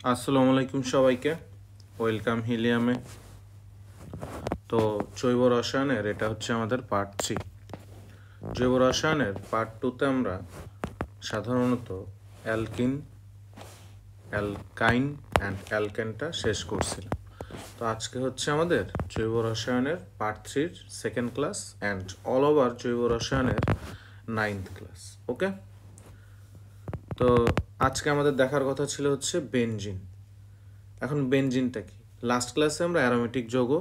আসসালামু আলাইকুম সবাইকে, ওয়েলকাম হিলিয়ামে। তো জৈব রসায়নের এটা হচ্ছে আমাদের পার্ট 3। জৈব রসায়নের পার্ট 2তে আমরা সাধারণত অ্যালকিন, অ্যালকাইন অ্যান্ড অ্যালকেনটা শেষ করছিলাম। তো আজকে হচ্ছে আমাদের জৈব রসায়নের পার্ট 3-র second class and all over জৈব রসায়নের 9th ক্লাস। ওকে, তো আজকে আমাদের দেখার কথা ছিল হচ্ছে বেনজিন। এখন বেনজিনটা কি? লাস্ট ক্লাসে আমরা অ্যারোমেটিক যৌগ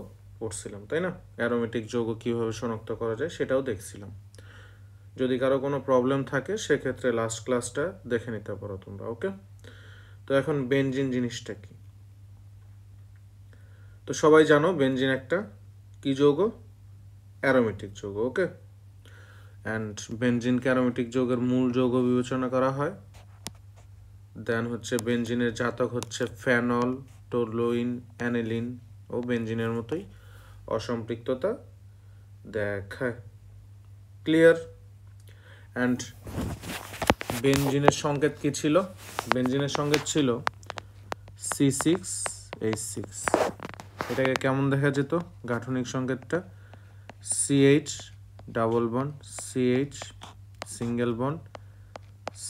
পড়ছিলাম, তাই না? অ্যারোমেটিক যৌগ কীভাবে শনাক্ত করা যায় সেটাও দেখছিলাম। যদি কারো কোনো প্রবলেম থাকে সেক্ষেত্রে লাস্ট ক্লাসটা দেখে নিতে পারো তোমরা। ওকে, তো এখন বেনজিন জিনিসটা কি? তো সবাই জানো বেনজিন একটা কি যৌগ? অ্যারোমেটিক যৌগ। ওকে, অ্যান্ড বেনজিনকে অ্যারোমেটিক যৌগের মূল যৌগ বিবেচনা করা হয়। দেন হচ্ছে বেনজিনের জাতক হচ্ছে ফেনল, টোলুইন, অ্যানিলিন ও বেনজিনের মতোই অসম্পৃক্ততা দেখায়। ক্লিয়ার? অ্যান্ড বেনজিনের সংকেত কি ছিল? বেনজিনের সংকেত ছিল C6H6। এটাকে কেমন দেখা যেত গাঠনিক সংকেতটা? CH double bond, CH single bond,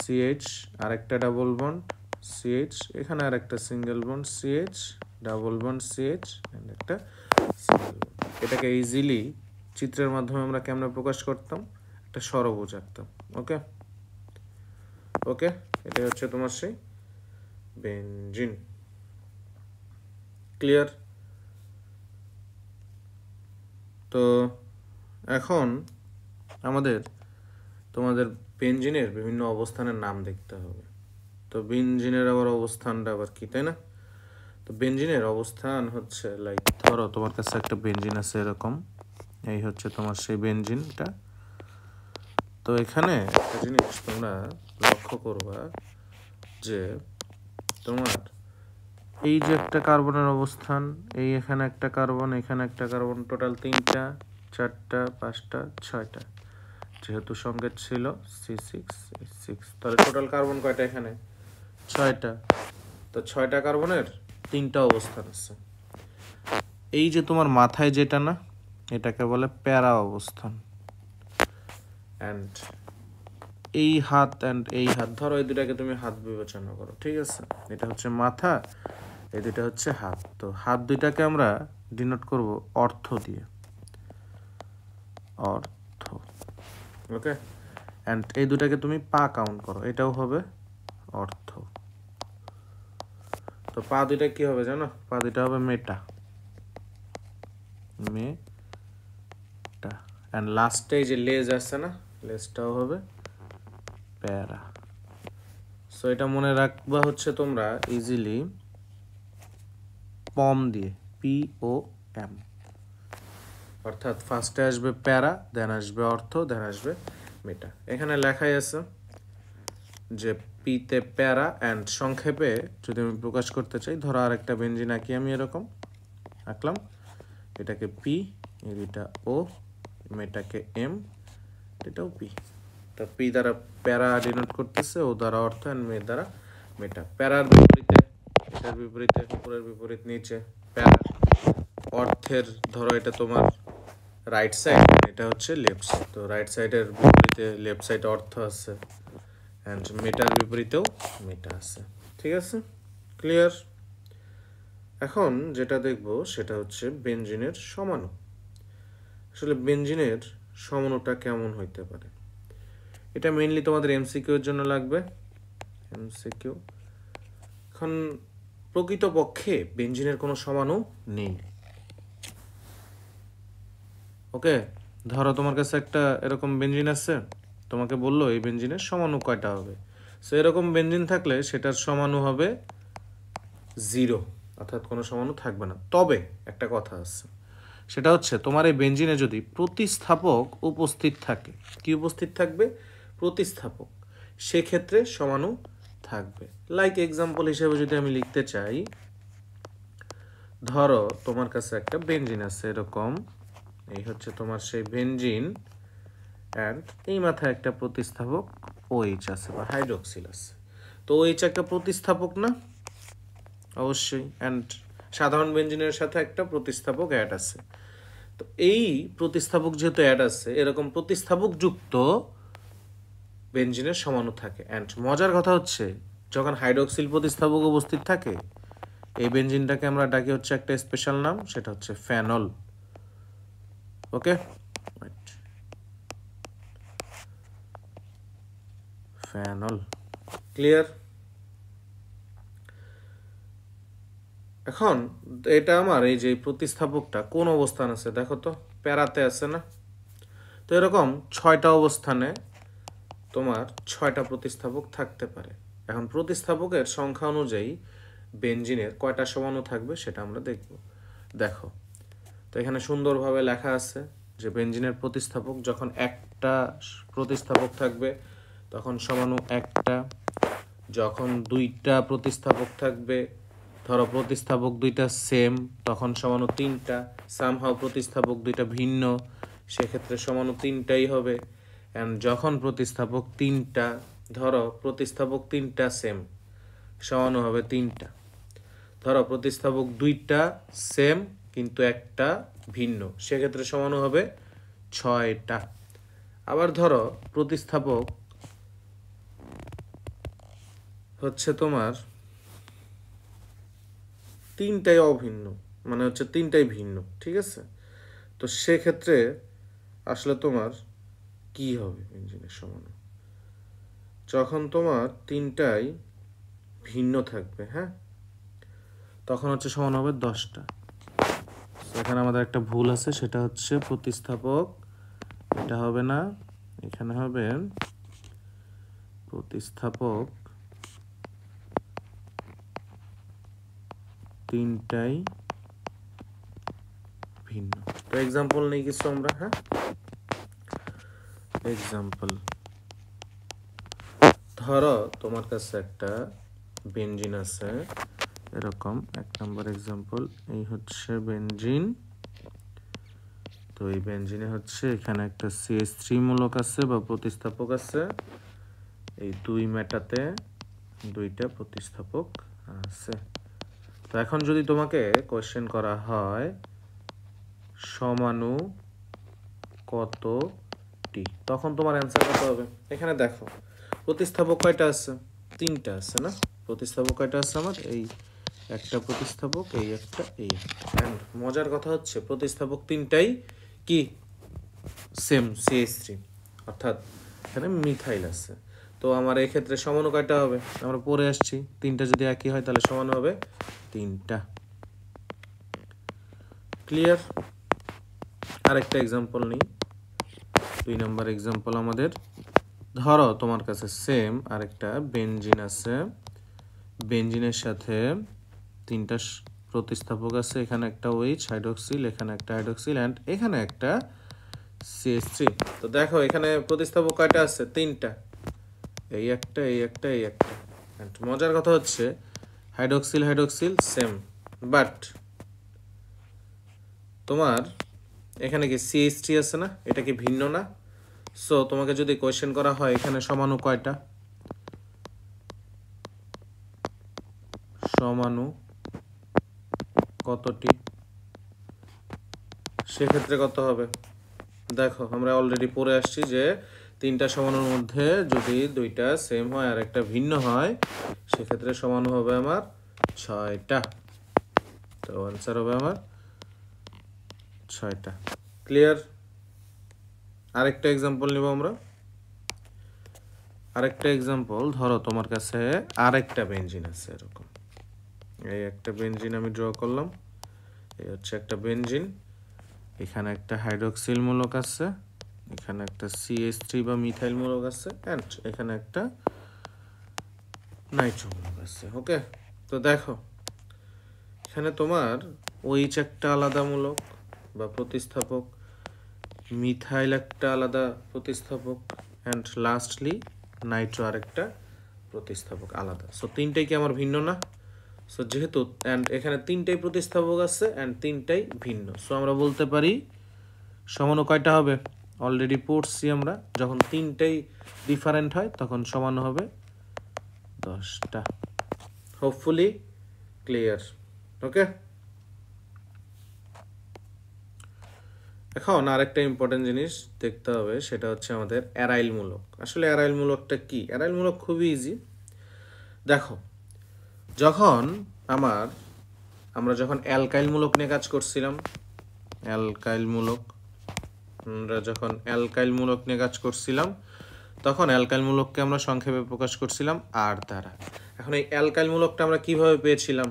CH আরেকটা ডাবল বন্ড, CH এখানে আরেকটা single bond, CH double bond, CH একটা সিঙ্গেল বন্ড। এটাকে ইজিলি চিত্রের মাধ্যমে আমরা কেমনে প্রকাশ করতাম? একটা ষড়ভুজ আঁকতাম। ওকে ওকে, এটাই হচ্ছে তোমার সেই বেনজিন। ক্লিয়ার? তো এখন আমাদের তোমাদের বেনজিনের বিভিন্ন অবস্থানের নাম দেখতে হবে। তো বেনজিনের আবার অবস্থানটা আবার কি, তাই না? তো বেনজিনের অবস্থান হচ্ছে লাইক ধরো তোমার কাছে একটা বেনজিন আছে এরকম, এই হচ্ছে তোমার সেই বেনজিনটা। তো এখানে একটা জিনিস তোমরা লক্ষ্য করবা যে তোমার এই যে একটা কার্বনের অবস্থান, এই এখানে একটা কার্বন, এখানে একটা কার্বন, টোটাল 3টা 4টা 5টা 6টা, যেহেতু সংকেত ছিল C6H6, তাহলে টোটাল কার্বন কয়টা এখানে? 6টা। তো 6টা কার্বনের 3টা অবস্থান আছে। এই যে তোমার মাথায় যেটা না, এটাকে বলে প্যারা অবস্থান। অ্যান্ড এই হাত অ্যান্ড এই হাত, ধরো এই দুটাকে তুমি হাত বিবেচনা করো, ঠিক আছে? এটা হচ্ছে মাথা, এই দুটা হচ্ছে হাত। তো হাত দুইটাকে আমরা ডিনোট করব অর্থ দিয়ে, অর্থ। ওকে, অ্যান্ড এই দুটাকে তুমি পা কাউন্ট করো, এটাও হবে অর্থ। তো পা দুইটা কি হবে জানো? পা দুইটা হবে মেটা, মেটা। অ্যান্ড লাস্টে যে লেজ আছে না, লেজটাও হবে প্যারা। সো এটা মনে রাখবা হচ্ছে তোমরা ইজিলি পম দিয়ে, POM, অর্থাৎ ফার্স্টে আসবে প্যারা, দেন আসবে অর্থ, দেন আসবে মেটা। এখানে লেখাই আছে যে পিতে প্যারা অ্যান্ড সংক্ষেপে যদি আমি প্রকাশ করতে চাই, ধরো আর একটা বেনজিন আঁকি আমি, এরকম আঁকলাম, এটাকে পি, এটা ও, মেটাকে এম, এটাও পি। তো পি দ্বারা প্যারা ডিনোট করতেছে, ও দ্বারা অর্থ, অ্যান্ড মে দ্বারা মেটা। প্যারার বিপরীতে, এটার বিপরীতে, উপরের বিপরীত নিচে প্যারা। অর্থের ধরো এটা তোমার রাইট সাইড, এটা হচ্ছে লেফট সাইড, তো রাইট সাইডের বিপরীতে লেফট সাইড অর্থ আছে, অ্যান্ড মেটার বিপরীতেও মেটা আছে। ঠিক আছে? ক্লিয়ার? এখন যেটা দেখব সেটা হচ্ছে বেনজিনের সমাণু। আসলে বেনজিনের সমাণুটা কেমন হইতে পারে? এটা মেইনলি তোমাদের MCQ এর জন্য লাগবে, MCQ। এখন প্রকৃতপক্ষে বেনজিনের কোনো সমাণু নেই। ওকে, ধরো তোমার কাছে একটা এরকম বেনজিন আছে, তোমাকে বললো এই বেনজিনের সমাণু কয়টা হবে। সো এরকম বেনজিন থাকলে সেটার সমাণু হবে 0, অর্থাৎ কোনো সমাণু থাকবে না। তবে একটা কথা আছে, সেটা হচ্ছে তোমার এই বেনজিনে যদি প্রতিস্থাপক উপস্থিত থাকে, কি উপস্থিত থাকবে? প্রতিস্থাপক, সেক্ষেত্রে সমাণু থাকবে। লাইক এক্সাম্পল হিসেবে যদি আমি লিখতে চাই, ধরো তোমার কাছে একটা বেনজিন আছে এরকম, এই হচ্ছে তোমার সেই বেনজিন, অ্যান্ড এই মাথায় একটা প্রতিস্থাপক OH আছে বা হাইড্রোক্সিল আছে। তো OH একটা প্রতিস্থাপক না? অবশ্যই, অ্যান্ড সাধারণ বেঞ্জিনের সাথে একটা প্রতিস্থাপক অ্যাড আছে। তো এই প্রতিস্থাপক যেহেতু অ্যাড আছে, এরকম প্রতিস্থাপক যুক্ত বেঞ্জিনের সমাণু থাকে। অ্যান্ড মজার কথা হচ্ছে, যখন হাইড্রক্সিল প্রতিস্থাপক উপস্থিত থাকে, এই বেঞ্জিনটাকে আমরা ডাকি হচ্ছে একটা স্পেশাল নাম, সেটা হচ্ছে ফেনল। ওকে, ফেনল। ক্লিয়ার? এখন এটা আমার এই যে প্রতিস্থাপকটা কোন অবস্থান আছে দেখো তো, প্যারাতে আছে না? তো এরকম 6টা অবস্থানে তোমার 6টা প্রতিস্থাপক থাকতে পারে। এখন প্রতিস্থাপকের সংখ্যা অনুযায়ী বেঞ্জিনের কয়টা সমাণু থাকবে সেটা আমরা দেখব। দেখো, তো এখানে সুন্দরভাবে লেখা আছে যে বেঞ্জিনের প্রতিস্থাপক যখন একটা প্রতিস্থাপক থাকবে তখন সমাণু একটা, যখন 2টা প্রতিস্থাপক থাকবে, ধরো প্রতিস্থাপক 2টা সেম, তখন সমাণু 3টা, সামহাও প্রতিস্থাপক 2টা ভিন্ন, সেক্ষেত্রে সমাণু 3টাই হবে। অ্যান্ড যখন প্রতিস্থাপক 3টা, ধরো প্রতিস্থাপক 3টা সেম, সমাণু হবে 3টা। ধরো প্রতিস্থাপক 2টা সেম কিন্তু একটা ভিন্ন, সেক্ষেত্রে সমাণু হবে 6টা। আবার ধরো প্রতিস্থাপক হচ্ছে তোমার 3টাই অভিন্ন, মানে হচ্ছে 3টাই ভিন্ন, ঠিক আছে? তো সেক্ষেত্রে আসলে তোমার কি হবে বেঞ্জিনের সমাণু? যখন তোমার 3টাই ভিন্ন থাকবে, হ্যাঁ, তখন হচ্ছে সমান হবে 10টা। এখানে আমাদের একটা ভুল আছে, সেটা হচ্ছে প্রতিস্থাপক, এটা হবে না, এখানে হবে প্রতিস্থাপক 3টাই ভিন্ন। তো এক্সাম্পল নেই কিছু আমরা, হ্যাঁ, এক্সাম্পল ধরো তোমার কাছে একটা বেঞ্জিন আছে এরকম, 1 নম্বর এক্সাম্পল, এই হচ্ছে বেঞ্জিন। তো এই বেঞ্জিনে হচ্ছে এখানে একটা CH3 মূলক আছে বা প্রতিস্থাপক আছে, এই 2 মেটাতে 2টা প্রতিস্থাপক আছে। তো এখন যদি তোমাকে কোশ্চেন করা হয় সমাণু কতটি, তখন তোমার অ্যান্সার কত হবে? এখানে দেখো প্রতিস্থাপক কয়টা আছে? 3টা আছে না? প্রতিস্থাপক কয়টা আছে আমার? এই একটা প্রতিস্থাপক, এই একটা, এই একটা। মজার কথা হচ্ছে প্রতিস্থাপক 3টাই কি সেম CH3, অর্থাৎ এখানে মিথাইল আছে। তো আমার এই ক্ষেত্রে সমাণু কয়টা হবে? আমরা পরে আসছি, 3টা যদি একই হয় তাহলে সমাণু হবে 3টা। ক্লিয়ার? আরেকটা এক্সাম্পল নিই, 2 নম্বর এক্সাম্পল আমাদের। ধরো তোমার কাছে সেম আরেকটা বেঞ্জিন আছে, বেঞ্জিনের সাথে 3টা প্রতিস্থাপক আছে, এখানে একটা OH হাইড্রক্সিল, এখানে একটা হাইড্রক্সিল, অ্যান্ড এখানে একটা CH3। তো দেখো এখানে প্রতিস্থাপক কয়টা আছে? 3টা, এই একটা, এই একটা, এই একটা। অ্যান্ড মজার কথা হচ্ছে হাইড্রক্সিল হাইড্রক্সিল সেম, বাট তোমার এখানে কি CH3 আছে না, এটা কি ভিন্ন না? সো তোমাকে যদি কোয়েশ্চেন করা হয় এখানে সমাণু কয়টা, সমাণু কতটি, সেক্ষেত্রে কত হবে? দেখো আমরা অলরেডি পড়ে আসছি যে 3টা সমাণুর মধ্যে যদি 2টা সেম হয় আর একটা ভিন্ন হয়, সেক্ষেত্রে সমাণু হবে আমার 6টা। তো আনসার হবে আমার 6টা। ক্লিয়ার? আরেকটা এক্সাম্পল নিব আমরা। আরেকটা এক্সাম্পল, ধরো তোমার কাছে আরেকটা বেঞ্জিন আছে এরকম, এই একটা বেঞ্জিন আমি ড্র করলাম, এই হচ্ছে একটা বেঞ্জিন, এখানে একটা হাইড্রক্সিল মূলক আছে, এখানে একটা CH3 বা মিথাইল মূলক আছে, এন্ড এখানে একটা নাইট্রো মূলক আছে। ওকে, তো দেখো এখানে তোমার OH একটা আলাদা মূলক বা প্রতিস্থাপক, মিথাইল একটা আলাদা প্রতিস্থাপক, এন্ড লাস্টলি নাইট্রো আরেকটা প্রতিস্থাপক আলাদা। সো 3টাই কি আমার ভিন্ন না? সো যেহেতু অ্যান্ড এখানে 3টাই প্রতিস্থাপক আছে অ্যান্ড 3টাই ভিন্ন, সো আমরা বলতে পারি সমাণু কয়টা হবে? অলরেডি পড়ছি আমরা, যখন 3টাই ডিফারেন্ট হয় তখন সমাণু হবে 10টা। Hopefully clear? ওকে, এখন আরেকটা ইম্পর্টেন্ট জিনিস দেখতে হবে, সেটা হচ্ছে আমাদের অ্যারাইল মূলক। আসলে অ্যারাইল মূলকটা কি? অ্যারাইল মূলক খুবই ইজি। দেখো, যখন আমরা যখন অ্যালকাইল মূলক নিয়ে কাজ করছিলাম, তখন অ্যালকাইল মূলককে আমরা সংক্ষেপে প্রকাশ করছিলাম আর দ্বারা। এখন এই অ্যালকাইল মূলকটা আমরা কিভাবে পেয়েছিলাম?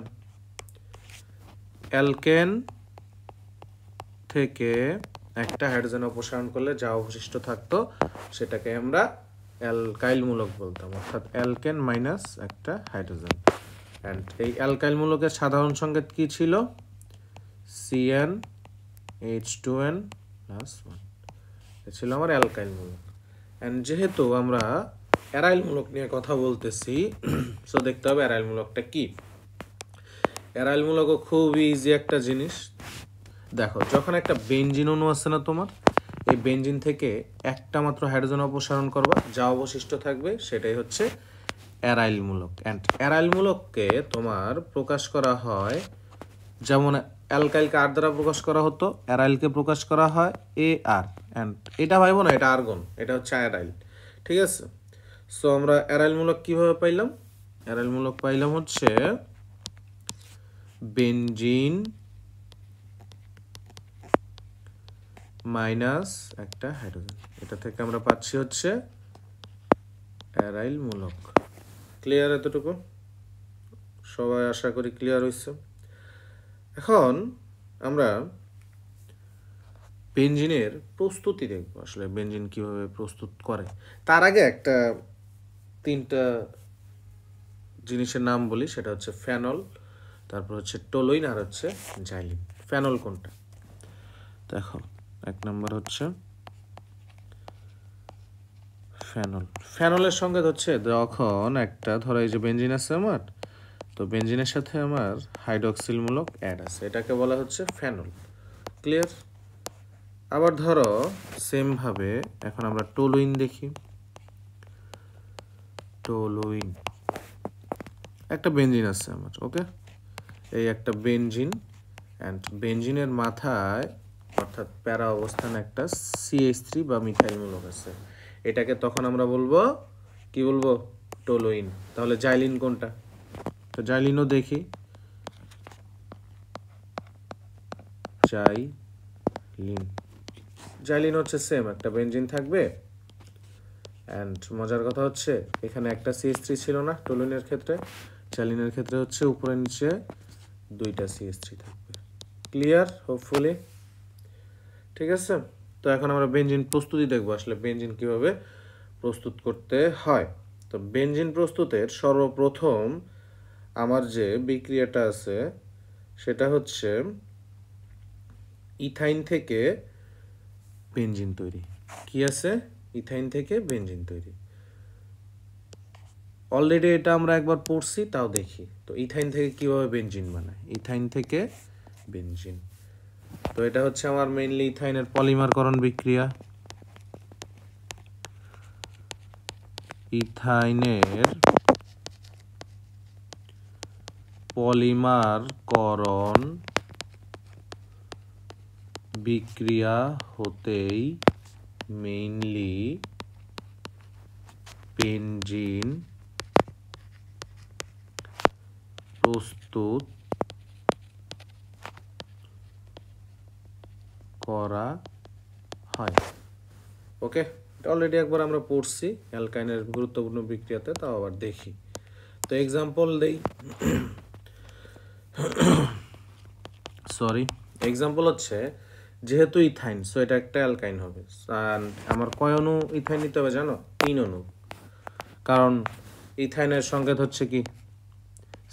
অ্যালকেন থেকে একটা হাইড্রোজেন অপসারণ করলে যা অবশিষ্ট থাকতো সেটাকে আমরা অ্যালকাইল মূলক বলতাম, অর্থাৎ অ্যালকেন মাইনাস একটা হাইড্রোজেন। অ্যান্ড এই অ্যালকাইল মূলকের সাধারণ সংকেত কি ছিল? CnH2n + 1। এটা ছিল আমার অ্যালকাইল মূলক। অ্যান্ড যেহেতু আমরা অ্যারাইল মূলক নিয়ে কথা বলতেছি, সো দেখতে হবে অ্যারাইল মূলকটা কি। অ্যারাইল মূলকও খুব ইজি একটা জিনিস। দেখো, যখন একটা বেনজিন অণু আছে না তোমার, এই বেনজিন থেকে একটা মাত্র হাইড্রোজেন অপসারণ করবা, যা অবশিষ্ট থাকবে সেটাই হচ্ছে অ্যারাইল মূলক। অ্যান্ড অ্যারাইল মূলককে তোমার প্রকাশ করা হয়, যেমন অ্যালকাইলকে আর দ্বারা প্রকাশ করা হতো, অ্যারাইলকে প্রকাশ করা হয় AR। অ্যান্ড এটা ভাইবো না, এটা আর্গন, এটা হচ্ছে অ্যারাইল। ঠিক আছে? সো আমরা অ্যারাইল মূলক কিভাবে পাইলাম? অ্যারাইল মূলক পাইলাম হচ্ছে বেনজিন মাইনাস একটা হাইড্রোজেন, এটা থেকে আমরা পাচ্ছি হচ্ছে অ্যারাইল মূলক। ক্লিয়ার? এতটুকু সবাই আশা করি ক্লিয়ার হয়েছে। এখন আমরা বেনজিনের প্রস্তুতি দেখব, আসলে বেনজিন কিভাবে প্রস্তুত করে। তার আগে একটা 3টা জিনিসের নাম বলি, সেটা হচ্ছে ফেনল, তারপর হচ্ছে টলুইন, আর হচ্ছে জাইলিন। ফেনল কোনটা? দেখো, 1 নম্বর হচ্ছে ফেনল। ফেনলের সঙ্গে হচ্ছে যখন একটা, ধরো এই যে বেনজিন আছে আমার, তো বেনজিনের সাথে আমার হাইড্রক্সিল মূলক অ্যাড আছে, এটাকে বলা হচ্ছে ফেনল। ক্লিয়ার? আবার ধরো সেম ভাবে এখন আমরা টলুইন দেখি। টলুইন একটা বেনজিন আছে আমার, ওকে, এই একটা বেনজিন, অ্যান্ড বেনজিনের মাথায় অর্থাৎ প্যারা অবস্থানে একটা CH3 বা মিথাইল মূলক আছে, এটাকে তখন আমরা বলবো কি বলবো? টলুইন। তাহলে জাইলিন কোনটা? তো জাইলিনও দেখি, জাইলিন হচ্ছে সেম, একটা বেনজিন থাকবে, অ্যান্ড মজার কথা হচ্ছে এখানে একটা CH3 ছিল না টলুইনের ক্ষেত্রে, জাইলিনের ক্ষেত্রে হচ্ছে উপরে নিচে 2টা CH3 থাকবে। ক্লিয়ার? হোপফুলি। ঠিক আছে? তো এখন আমরা বেনজিন প্রস্তুতি দেখবো, আসলে বেনজিন কিভাবে প্রস্তুত করতে হয়। তো বেনজিন প্রস্তুতের সর্বপ্রথম আমার যে বিক্রিয়াটা আছে সেটা হচ্ছে ইথাইন থেকে বেনজিন তৈরি। কি আছে? ইথাইন থেকে বেনজিন তৈরি। অলরেডি এটা আমরা একবার পড়ছি, তাও দেখি। তো ইথাইন থেকে কিভাবে বেনজিন বানায়? ইথাইন থেকে বেনজিন, তো এটা হচ্ছে আমার মেইনলি ইথাইনের পলিমারকরণ বিক্রিয়া। ইথাইনের পলিমারকরণ বিক্রিয়া হতেই মেইনলি বেনজিন প্রস্তুত করা হয়। ওকে, এটা অলরেডি একবার আমরা পড়ছি অ্যালকাইনের গুরুত্বপূর্ণ বিক্রিয়াতে, তাও আবার দেখি। তো এক্সাম্পল দেই, এক্সাম্পল হচ্ছে যেহেতু ইথাইন, সো এটা একটা অ্যালকাইন হবে। আমার কয় অণু ইথাইন নিতে হবে জানো? 3 অণু, কারণ ইথাইনের সংকেত হচ্ছে কি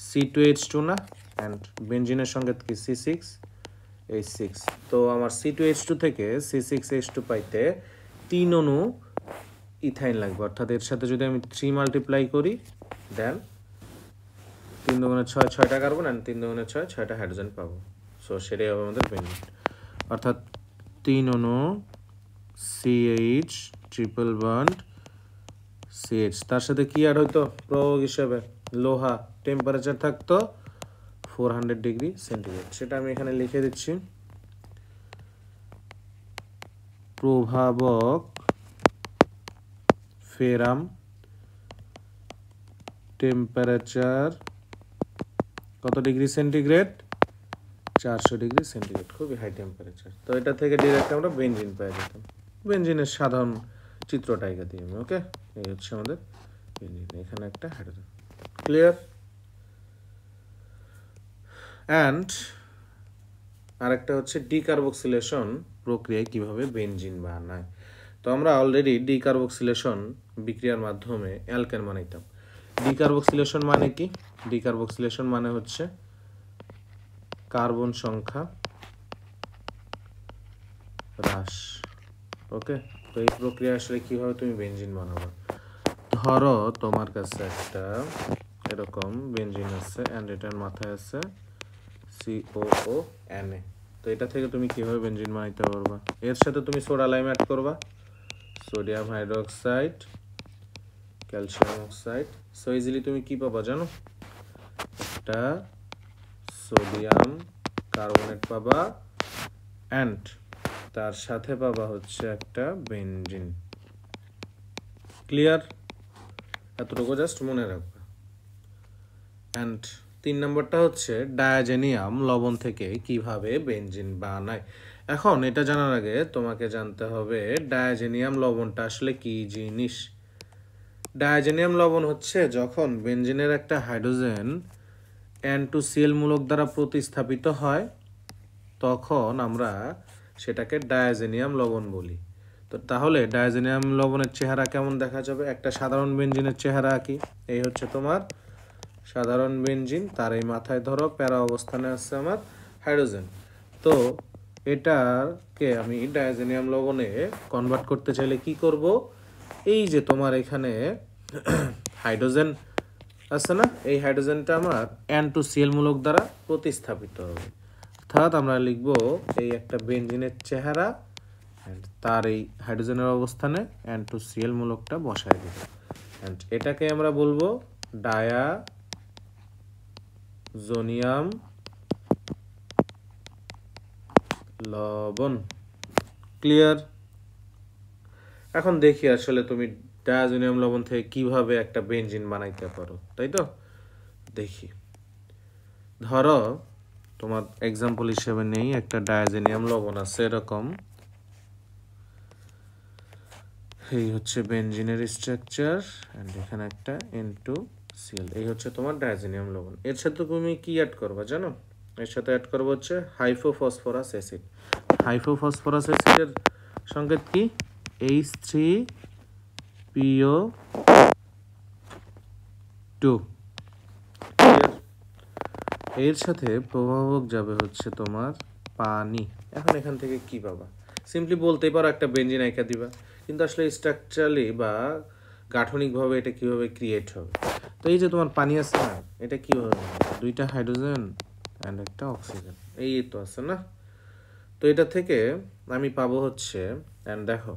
C2H2 না, অ্যান্ড বেনজিনের সংকেত কি C6H6। তো আমার C2H2 থেকে C6H2 পাইতে 3 অণু ইথাইন লাগবে, অর্থাৎ এর সাথে যদি আমি 3 মাল্টিপ্লাই করি, দেন 3 দুগুণে 6, 6টা কার্বন, অ্যান্ড 3 দুগুণে 6, 6টা হাইড্রোজেন পাবো। সো সেটাই হবে আমাদের বেনজিন, অর্থাৎ 3 অণু CH ট্রিপল বন্ড CH, তার সাথে কি অ্যাড হইতো প্রয়োগ হিসেবে? লোহা। টেম্পারেচার থাকতো 400 ডিগ্রি সেন্টিগ্রেড। সেটা আমি এখানে লিখে দিচ্ছি। প্রভাবক ফেরাম টেম্পারেচার কত ডিগ্রি সেন্টিগ্রেড? 400 ডিগ্রি সেন্টিগ্রেড, খুবই হাই টেম্পারেচার। তো এটা থেকে ডিরেক্ট আমরা বেনজিন পেয়ে যেতাম। বেনজিনের সাধারণ চিত্রটা এঁকে দিই আমি। ওকে, এই হচ্ছে আমাদের বেনজিন, এখানে একটা হাইড্রোজেন। ক্লিয়ার? অ্যান্ড আরেকটা হচ্ছে ডিকার্বক্সিলেশন প্রক্রিয়ায় কিভাবে বেনজিন বানায়। তো আমরা অলরেডি ডিকার্বক্সিলেশন বিক্রিয়ার মাধ্যমে অ্যালকেন বানাইতাম। ডিকার্বক্সিলেশন মানে কি? ডিকার্বক্সিলেশন মানে হচ্ছে কার্বন সংখ্যা হ্রাস। ওকে, তো এই প্রক্রিয়া আসলে কিভাবে তুমি বেনজিন বানাবে? ধরো তোমার কাছে একটা এরকম বেনজিন আছে অ্যান্ড এটার মাথায় আছে COONA। তো এটা থেকে তুমি কিভাবে বেনজিন বানাইতে পারবা? এর সাথে তুমি সোডা লাইম অ্যাড করবা, sodium hydroxide, calcium oxide. So easily তুমি কি পাবা জানো? একটা সোডিয়াম কার্বনেট পাবা অ্যান্ড তার সাথে পাবা হচ্ছে একটা বেনজিন। ক্লিয়ার? এতটুকু জাস্ট মনে রাখবা। অ্যান্ড 3 নম্বরটা হচ্ছে ডায়াজেনিয়াম লবণ থেকে কিভাবে বেনজিন বানায়। এখন এটা জানার আগে তোমাকে জানতে হবে ডায়াজেনিয়াম লবণটা আসলে কি জিনিস। ডায়াজেনিয়াম লবণ হচ্ছে যখন বেনজিনের একটা হাইড্রোজেন N2Cl মূলক দ্বারা প্রতিস্থাপিত হয় তখন আমরা সেটাকে ডায়াজেনিয়াম লবণ বলি। তো তাহলে ডায়াজেনিয়াম লবণের চেহারা কেমন দেখা যাবে? একটা সাধারণ বেনজিনের চেহারা কি? এই হচ্ছে তোমার সাধারণ বেনজিন, তার এই মাথায় ধরো প্যারা অবস্থানে আছে আমার হাইড্রোজেন। তো এটাকে আমি ডায়াজেনিয়াম লবণে কনভার্ট করতে চাইলে কি করব? এই যে তোমার এখানে হাইড্রোজেন আছে না, এই হাইড্রোজেনটা আমার N2Cl মূলক দ্বারা প্রতিস্থাপিত হবে। অর্থাৎ আমরা লিখব এই একটা বেনজিনের চেহারা, তার এই হাইড্রোজেনের অবস্থানে N2Cl মূলকটা বসায় দিব। অ্যান্ড এটাকে আমরা বলবো ডায়াজোনিয়াম লবণ। ক্লিয়ার? এখন দেখি আসলে তুমি ডায়াজোনিয়াম লবণ থেকে কিভাবে একটা বেনজিন বানাইতে পারো, তাই তো? দেখি, ধরো তোমার এক্সাম্পল হিসেবে নেই, একটা ডায়াজোনিয়াম লবণ আছে এরকম। এই হচ্ছে বেনজিনের স্ট্রাকচার অ্যান্ড এখানে একটা N2Cl। এই হচ্ছে তোমার ডায়াজোনিয়াম লবণ। এর সাথে তুমি কি অ্যাড করবা জানো? এর সাথে অ্যাড করবো হচ্ছে হাইপোফসফরাস অ্যাসিড। হাইপোফসফরাস অ্যাসিডের সংকেত কি? H3PO2। এর সাথে প্রভাবক যাবে হচ্ছে তোমার পানি। এখন এখান থেকে কি পাবা? সিম্পলি বলতেই পারো একটা বেনজিন আইকা দিবা, কিন্তু আসলে স্ট্রাকচারালি বা গাঠনিকভাবে এটা কিভাবে ক্রিয়েট হবে? তো এই যে তোমার পানি আছে না, এটা কিভাবে? দুইটা হাইড্রোজেন অ্যান্ড একটা অক্সিজেন, এই তো আছে না। তো এটা থেকে আমি পাবো হচ্ছে, অ্যান্ড দেখো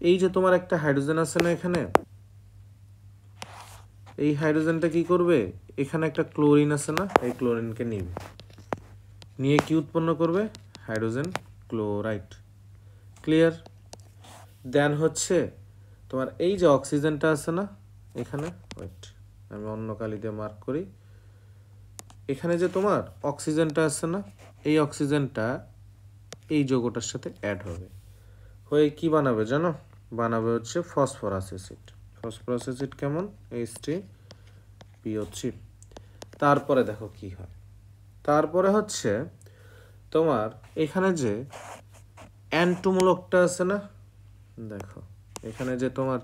এই যে তোমার একটা হাইড্রোজেন আছে না এখানে, এই হাইড্রোজেনটা কি করবে? এখানে একটা ক্লোরিন আছে না, এই ক্লোরিনকে নিবে, নিয়ে কি উৎপন্ন করবে? Hydrogen chloride. ক্লিয়ার? দেন হচ্ছে তোমার এই যে অক্সিজেনটা আছে না এখানে, ওয়েট আমি অন্য কালি দিয়ে মার্ক করি, এখানে যে তোমার অক্সিজেনটা আছে না, এই অক্সিজেনটা এই যৌগটার সাথে অ্যাড হবে, হয়ে কি বানাবে জানো? বানাবে হচ্ছে ফসফরাস অ্যাসিড। ফসফরাস অ্যাসিড কেমন? H3PO3। তারপরে দেখো কি হয়, তারপরে হচ্ছে তোমার এখানে যে N2 মূলকটা আছে না, দেখো এখানে যে তোমার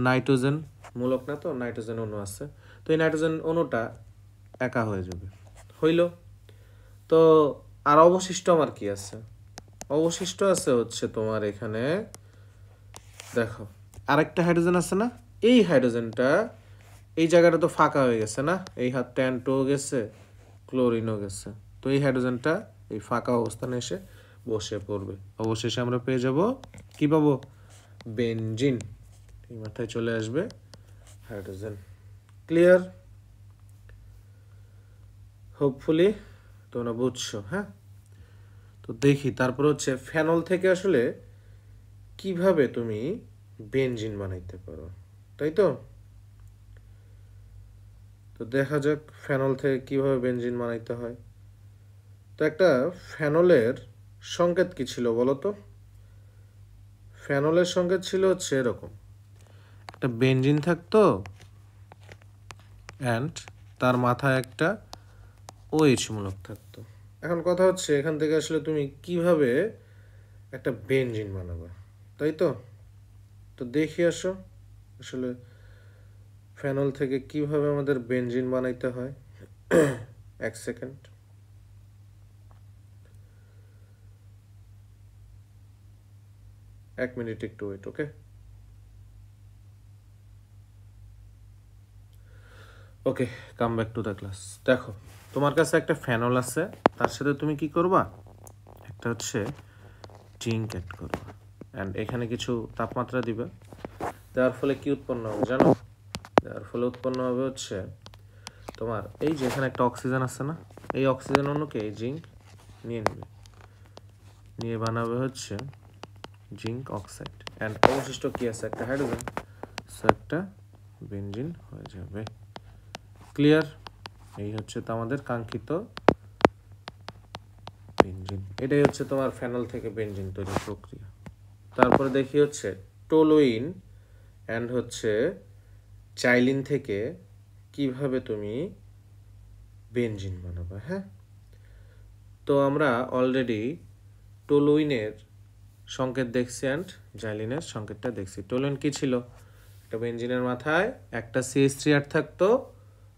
নাইট্রোজেন মূলক না, তো নাইট্রোজেন অণু আছে, তো এই নাইট্রোজেন অণুটা একা হয়ে যাবে, হইল। তো আর অবশিষ্ট আমার কি আছে? অবশিষ্ট আছে হচ্ছে তোমার এখানে দেখো আরেকটা হাইড্রোজেন আছে না, এই হাইড্রোজেনটা এই জায়গাটা তো ফাঁকা হয়ে গেছে না, এই হাতটা N2 গেছে, ক্লোরিনও গেছে, তো এই হাইড্রোজেনটা এই ফাঁকা অবস্থানে এসে বসে পড়বে। অবশেষে আমরা পেয়ে যাব কি পাবো? বেনজিন। এই মাথায় চলে আসবে হাইড্রোজেন। ক্লিয়ার? হোপফুলি তোমরা বুঝছো। হ্যাঁ, তো দেখি তারপর হচ্ছে ফেনল থেকে আসলে কিভাবে তুমি বেনজিন বানাইতে পারো, তাই তো। তো দেখা যাক ফেনল থেকে কিভাবে বেনজিন বানাইতে হয়। তো একটা ফেনলের সংকেত কি ছিল বলো তো? ফেনলের সংকেত ছিল হচ্ছে এরকম, একটা বেনজিন থাকতো অ্যান্ড তার মাথায় একটা OH মূলক থাকতো। এখন কথা হচ্ছে এখান থেকে আসলে তুমি কিভাবে একটা বেনজিন বানাবে, তাই তো। তো দেখি আসো আসলে ফেনল থেকে কিভাবে আমাদের বেনজিন বানাইতে হয়। এক সেকেন্ড। এক মিনিট একটু wait, okay. Okay, come back to the class. দেখো তোমার কাছে একটা ফেনল আছে, তার সাথে তুমি কি করবা, একটা হচ্ছে জিঙ্ক অ্যাড করবা অ্যান্ড এখানে কিছু তাপমাত্রা দিবে। দেওয়ার ফলে কি উৎপন্ন হবে জানো? দেওয়ার ফলে উৎপন্ন হবে হচ্ছে তোমার এই যে এখানে একটা অক্সিজেন আছে না, এই অক্সিজেন অণুকে এই জিঙ্ক নিয়ে নেবে, নিয়ে বানাবে হচ্ছে জিঙ্ক অক্সাইড অ্যান্ড অবশিষ্ট কি আছে, একটা হাইড্রোজেন, সো একটা বেনজিন হয়ে যাবে। ক্লিয়ার? এই হচ্ছে তো আমাদের কাঙ্ক্ষিত বেনজিন। এটাই হচ্ছে তোমার ফেনল থেকে বেনজিন তৈরির প্রক্রিয়া। তারপরে দেখি হচ্ছে টোলুইন অ্যান্ড হচ্ছে চাইলিন থেকে কিভাবে তুমি বেনজিন বানাবে। হ্যাঁ, তো আমরা অলরেডি টোলুইনের সংকেত দেখছি অ্যান্ড জাইলিনের সংকেতটা দেখছি। টোলুইন কি ছিল, একটা বেনজিনের মাথায় একটা CH3 থাকতো,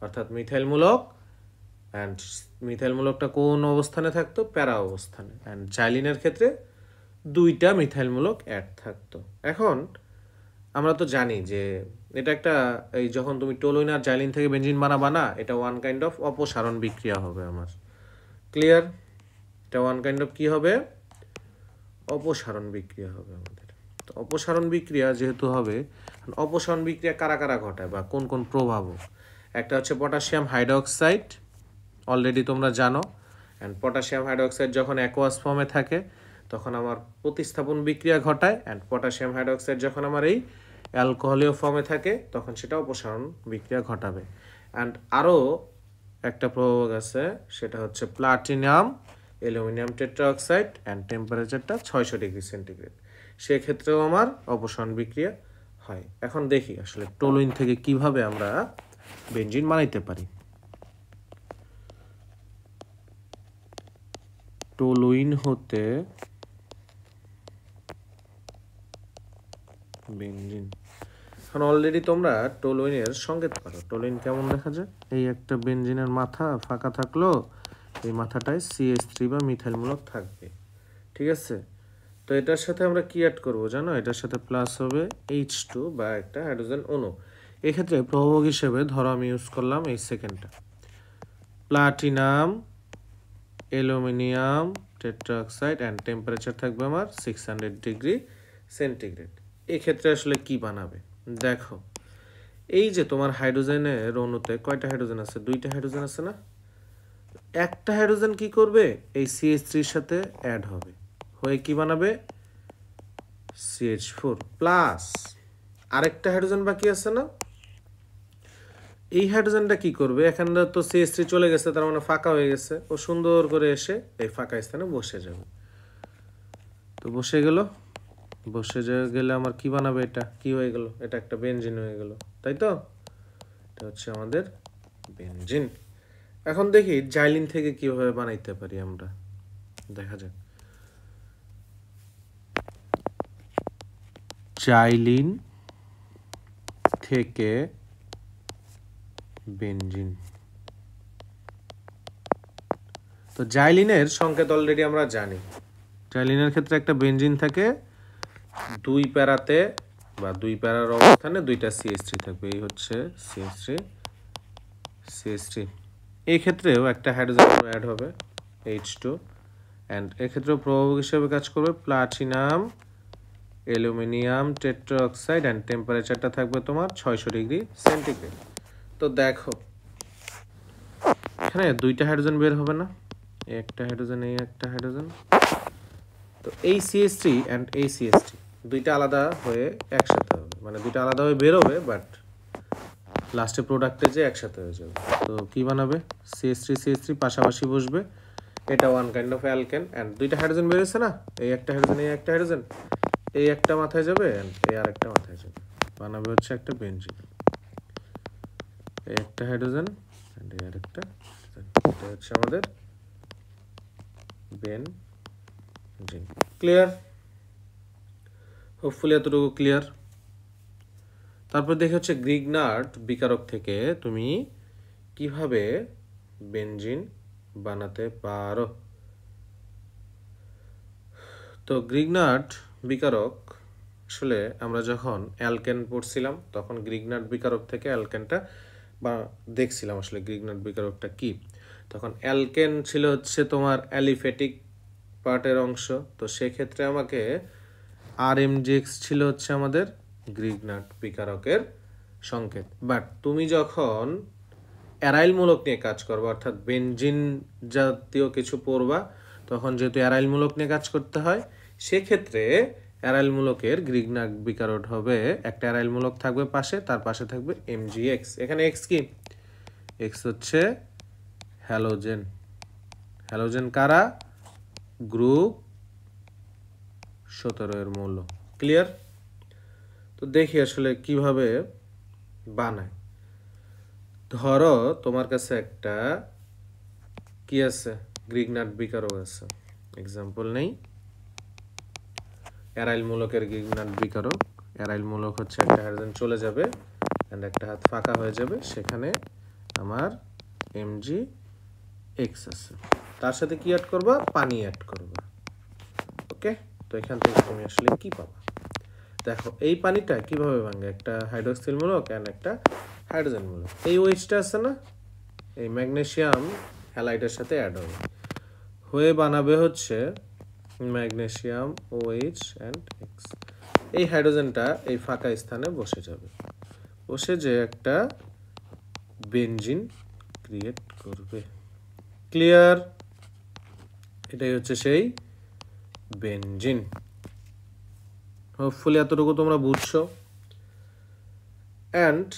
অর্থাৎ মিথাইল মূলক, অ্যান্ড মিথাইল মূলকটা কোন অবস্থানে থাকতো, প্যারা অবস্থানে। অ্যান্ড জাইলিনের ক্ষেত্রে দুইটা মিথাইল মূলক অ্যাড থাকতো। এখন আমরা তো জানি যে এটা একটা, এই যখন তুমি টোলুইন আর জাইলিন থেকে বেনজিন বানাবা না, এটা ওয়ান কাইন্ড অফ অপসারণ বিক্রিয়া হবে আমার। ক্লিয়ার? এটা ওয়ান কাইন্ড অফ কি হবে, অপসারণ বিক্রিয়া হবে আমাদের। তো অপসারণ বিক্রিয়া যেহেতু হবে, অপসারণ বিক্রিয়া কারা কারা ঘটায় বা কোন কোন প্রভাবক, একটা হচ্ছে পটাশিয়াম হাইড্রোক্সাইড, অলরেডি তোমরা জানো। অ্যান্ড পটাশিয়াম হাইড্রোক্সাইড যখন অ্যাকোয়াস ফর্মে থাকে তখন আমার প্রতিস্থাপন বিক্রিয়া ঘটায়, অ্যান্ড পটাশিয়াম হাইড্রোক্সাইড যখন আমার এই অ্যালকোহলীয় ফর্মে থাকে তখন সেটা অপসারণ বিক্রিয়া ঘটাবে। অ্যান্ড আরও একটা প্রভাবক আছে, সেটা হচ্ছে প্লাটিনাম অ্যালুমিনিয়াম টেট্রাঅক্সাইড অ্যান্ড টেম্পারেচারটা 600 ডিগ্রি সেন্টিগ্রেড, সেক্ষেত্রেও আমার অপসারণ বিক্রিয়া হয়। এখন দেখি আসলে টোলুইন থেকে কিভাবে আমরা বেনজিন বানাইতে পারি। টোলুইন হতে বেনজিন, এখন অলরেডি তোমরা টোলুইনের সংকেত পারো। টোলুইন কেমন দেখা যায়, এই একটা বেনজিনের মাথা ফাঁকা থাকলো, এই মাথাটায় CH3 বা মিথাইল মূলক থাকবে, ঠিক আছে। তো এটার সাথে আমরা কি অ্যাড করবো জানো, এটার সাথে প্লাস হবে H2 বা একটা হাইড্রোজেন অণু। এক্ষেত্রে প্রভাবক হিসেবে ধরো আমি ইউজ করলাম এই সেকেন্ডটা, প্লাটিনাম অ্যালুমিনিয়াম টেট্রাঅক্সাইড অ্যান্ড টেম্পারেচার থাকবে আমার 600 ডিগ্রি সেন্টিগ্রেড। এক্ষেত্রে আসলে কি বানাবে দেখো, এই যে তোমার হাইড্রোজেনের অণুতে কয়টা হাইড্রোজেন আছে, দুইটা হাইড্রোজেন আছে না, একটা হাইড্রোজেন কি করবে, এই CH3 সাথে অ্যাড হবে, হয়ে কি বানাবে, CH4 প্লাস আরেকটা হাইড্রোজেন বাকি আছে না, এই হাইড্রোজেনটা কি করবে, এখানে তো CH3 চলে গেছে, তার মানে ফাঁকা হয়ে গেছে, ও সুন্দর করে এসে এই ফাঁকা স্থানে বসে যাবে। তো বসে গেল, বসে গেলে আমার কি বানাবে, এটা কি হয়ে গেল, এটা একটা বেনজিন হয়ে গেল, তাই তো। এটা হচ্ছে আমাদের বেনজিন। এখন দেখি জাইলিন থেকে কিভাবে বানাইতে পারি আমরা, দেখা যাক। জাইলিন থেকে বেনজিন, তো জাইলিনের সংকেত অলরেডি আমরা জানি। জাইলিনের ক্ষেত্রে একটা বেনজিন থাকে, দুই প্যারাতে বা দুই প্যারার অবস্থানে দুইটা CH3 থাকবে, এই হচ্ছে CH3 এই ক্ষেত্রেও একটা হাইড্রোজেন অ্যাড হবে H2, অ্যান্ড এক্ষেত্রেও প্রভাবক হিসেবে কাজ করবে প্লাটিনাম অ্যালুমিনিয়াম টেট্রাঅক্সাইড অ্যান্ড টেম্পারেচারটা থাকবে তোমার 600 ডিগ্রি সেন্টিগ্রেড। তো দেখো এখানে দুইটা হাইড্রোজেন বের হবে না, এই একটা হাইড্রোজেন, এই একটা হাইড্রোজেন। তো এই CH3 অ্যান্ড এই CH3 দুইটা আলাদা হয়ে একসাথে হবে, মানে দুইটা আলাদা হয়ে বের হবে, বাট লাস্টে প্রোডাক্টে যে একসাথে হয়ে যাবে। তো কি বানাবে, CH3 পাশাপাশি বসবে, এটা one kind of alkane. And দুইটা হাইড্রোজেন বেরোচ্ছে না, এই একটা হাইড্রোজেন, এই একটা হাইড্রোজেন, এই একটা মাথায় যাবে অ্যান্ড এই আরেকটা মাথায় যাবে, বানাবে হচ্ছে একটা বেনজিন। এই একটা হাইড্রোজেন অ্যান্ড এই আরেকটা, এটা হচ্ছে আমাদের বেনজিন। ক্লিয়ার? হোপফুলি এতটুকু ক্লিয়ার। তারপর দেখে হচ্ছে গ্রিগনার্ড বিকারক থেকে তুমি কিভাবে বেনজিন বানাতে পারো। তো গ্রিগনার্ড বিকারক আসলে আমরা যখন অ্যালকেন পড়ছিলাম তখন গ্রিগনার্ড বিকারক থেকে অ্যালকেনটা বা দেখছিলাম আসলে গ্রিগনার্ড বিকারকটা কি। তখন অ্যালকেন ছিল হচ্ছে তোমার অ্যালিফেটিক পার্টের অংশ, তো সেক্ষেত্রে আমাকে RMGX ছিল হচ্ছে আমাদের গ্রিগনার্ড বিকারকের সংকেত। বাট তুমি যখন অ্যারাইল মূলক নিয়ে কাজ করবা, অর্থাৎ বেনজিন জাতীয় কিছু পড়বা, তখন যেহেতু অ্যারাইল মূলক নিয়ে কাজ করতে হয়, সেক্ষেত্রে অ্যারাইল মূলকের গ্রিগনার্ড বিকারক হবে, একটা অ্যারাইল মূলক থাকবে পাশে, তার পাশে থাকবে MgX। এখানে X কি? X হচ্ছে হ্যালোজেন। হ্যালোজেন কারা? গ্রুপ 17 এর মৌল। ক্লিয়ার? তো দেখি আসলে কিভাবে বানায়। ধরো তোমার কাছে একটা কি আছে, গ্রিগনার্ড বিকারক আছে। এক্সাম্পল নেই, অ্যারাইল মূলকের গ্রিগনার্ড বিকারক। অ্যারাইল মূলক হচ্ছে একটা হাইড্রোজেন চলে যাবে এন্ড একটা হাত ফাঁকা হয়ে যাবে, সেখানে আমার MgX আছে। তার সাথে কি অ্যাড করবা? পানি অ্যাড করবা। ওকে, তো এখান থেকে তুমি আসলে কি পাবা দেখো। এই পানিটা কিভাবে ভাঙে, একটা হাইড্রোক্সিল মূলক এন্ড একটা হাইড্রোজেন মূলক, এই ওএইচটা আছে না, এই ম্যাগনেসিয়াম হ্যালাইডের সাথে অ্যাড হবে, হয়ে বানাবে হচ্ছে ম্যাগনেসিয়াম OH অ্যান্ড X। এই হাইড্রোজেনটা এই ফাঁকা স্থানে বসে যাবে, বসে যে একটা বেনজিন ক্রিয়েট করবে। ক্লিয়ার? এটাই হচ্ছে সেই বেনজিন। হোপফুলি এতটুকু তোমরা বুঝছো। অ্যান্ড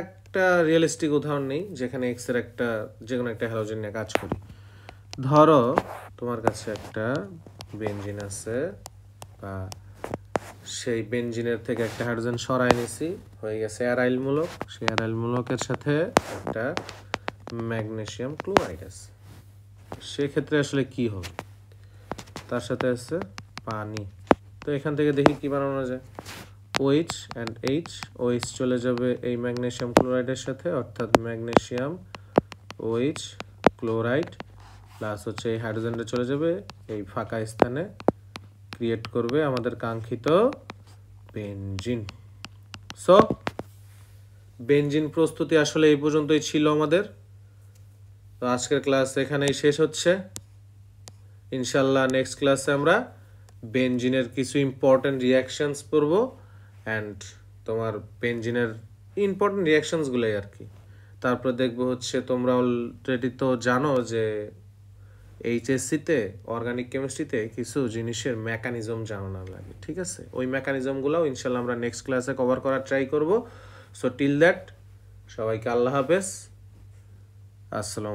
একটা রিয়েলিস্টিক উদাহরণ নেই যেখানে X এর একটা যে কোনো একটা হ্যালোজেন নিয়ে কাজ করি। ধরো তোমার কাছে একটা বেনজিন আছে, বা সেই বেনজিনের থেকে একটা হাইড্রোজেন সরাই নিছি, হয়ে গেছে অ্যারাইল মূলক। সেই অ্যারাইল মূলকের সাথে একটা ম্যাগনেসিয়াম ক্লোরাইড আছে, সেক্ষেত্রে আসলে কি হবে, তার সাথে আছে পানি। তো এখান থেকে দেখি কি বানানো যায়। OH অ্যান্ড H, OH চলে যাবে এই ম্যাগনেসিয়াম ক্লোরাইডের সাথে, অর্থাৎ ম্যাগনেসিয়াম OH ক্লোরাইড প্লাস হচ্ছে এই হাইড্রোজেনটা চলে যাবে এই ফাঁকা স্থানে, ক্রিয়েট করবে আমাদের কাঙ্ক্ষিত বেনজিন। সো বেনজিন প্রস্তুতি আসলে এই পর্যন্তই ছিল আমাদের। তো আজকের ক্লাস এখানেই শেষ হচ্ছে। ইনশাল্লাহ নেক্সট ক্লাসে আমরা বেনজিনের কিছু ইম্পর্টেন্ট রিয়াকশনস পড়ব, অ্যান্ড তোমার বেনজিনের ইম্পর্টেন্ট রিয়াকশনসগুলোই আর কি। তারপরে দেখবো হচ্ছে তোমরা অলরেডি তো জানো যে HSC-তে অর্গানিক কেমিস্ট্রিতে কিছু জিনিসের মেকানিজম জানানো লাগে, ঠিক আছে? ওই মেকানিজমগুলোও ইনশাল্লাহ আমরা নেক্সট ক্লাসে কভার করার ট্রাই করব। সো টিল দ্যাট সবাইকে আল্লাহ হাফেজ, আসসালামু আলাইকুম।